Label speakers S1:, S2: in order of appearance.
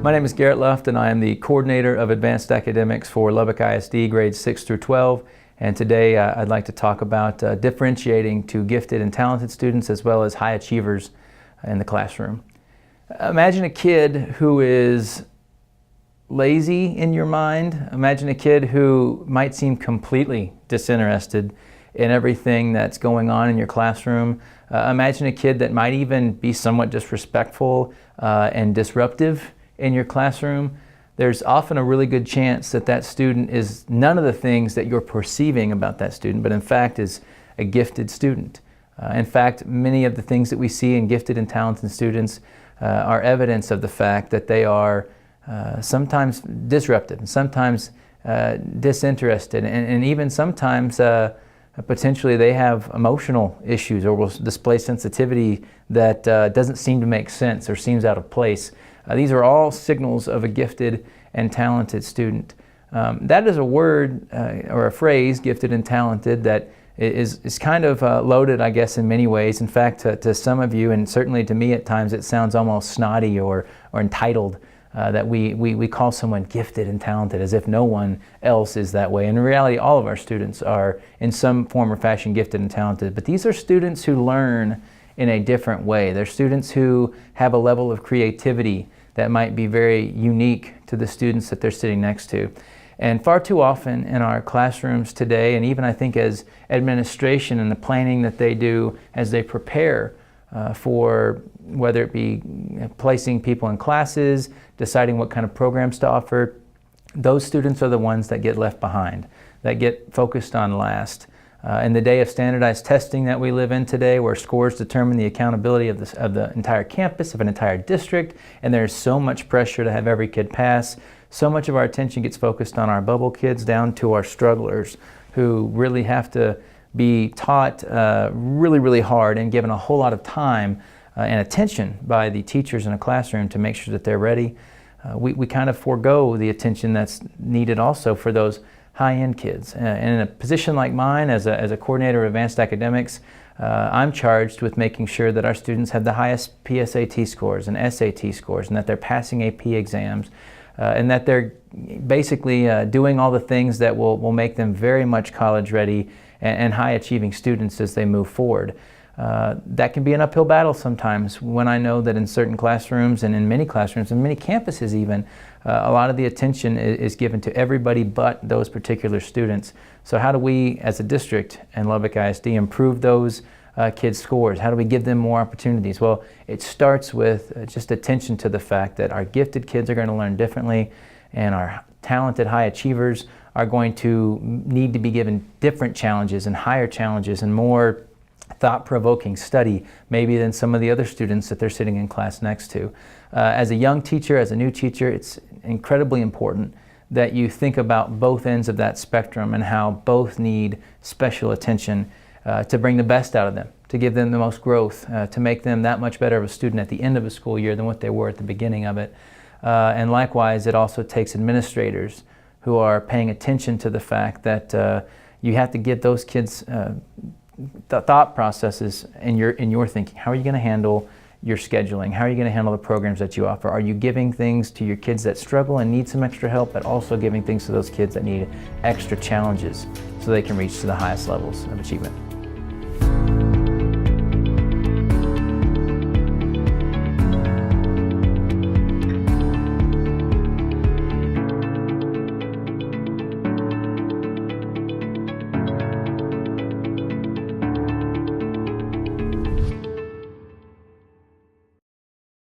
S1: My name is Garrett Luft, and I am the coordinator of advanced academics for Lubbock ISD grades 6 through 12. And today I'd like to talk about differentiating to gifted and talented students as well as high achievers in the classroom. Imagine a kid who is lazy in your mind. Imagine a kid who might seem completely disinterested in everything that's going on in your classroom. Imagine a kid that might even be somewhat disrespectful and disruptive in your classroom. There's often a really good chance that that student is none of the things that you're perceiving about that student, but in fact is a gifted student. In fact, many of the things that we see in gifted and talented students are evidence of the fact that they are sometimes disruptive, and sometimes disinterested, and even sometimes potentially they have emotional issues or will display sensitivity that doesn't seem to make sense or seems out of place. These are all signals of a gifted and talented student. That is a word or a phrase, gifted and talented, that is kind of loaded, I guess, in many ways. In fact, to some of you, and certainly to me at times, it sounds almost snotty or entitled, that we call someone gifted and talented as if no one else is that way. And in reality, all of our students are in some form or fashion gifted and talented, but these are students who learn in a different way. They're students who have a level of creativity that might be very unique to the students that they're sitting next to. And far too often in our classrooms today, and even I think as administration and the planning that they do as they prepare for whether it be placing people in classes, deciding what kind of programs to offer, those students are the ones that get left behind, that get focused on last. In the day of standardized testing that we live in today, where scores determine the accountability of the entire campus, of an entire district, and there's so much pressure to have every kid pass, so much of our attention gets focused on our bubble kids down to our strugglers who really have to be taught really, really hard and given a whole lot of time and attention by the teachers in a classroom to make sure that they're ready. We kind of forego the attention that's needed also for those high-end kids. And in a position like mine as a coordinator of advanced academics, I'm charged with making sure that our students have the highest PSAT scores and SAT scores, and that they're passing AP exams, and that they're basically doing all the things that will make them very much college ready and high-achieving students as they move forward. That can be an uphill battle sometimes when I know that in certain classrooms and in many classrooms and many campuses even, a lot of the attention is given to everybody but those particular students. So how do we as a district and Lubbock ISD improve those kids' scores? How do we give them more opportunities? Well, it starts with just attention to the fact that our gifted kids are going to learn differently, and our talented high achievers are going to need to be given different challenges and higher challenges and more thought-provoking study maybe than some of the other students that they're sitting in class next to. As a young teacher, as a new teacher, it's incredibly important that you think about both ends of that spectrum and how both need special attention to bring the best out of them, to give them the most growth, to make them that much better of a student at the end of a school year than what they were at the beginning of it. And likewise, it also takes administrators who are paying attention to the fact that you have to get those kids the thought processes in your thinking. How are you going to handle your scheduling? How are you going to handle the programs that you offer? Are you giving things to your kids that struggle and need some extra help, but also giving things to those kids that need extra challenges so they can reach to the highest levels of achievement?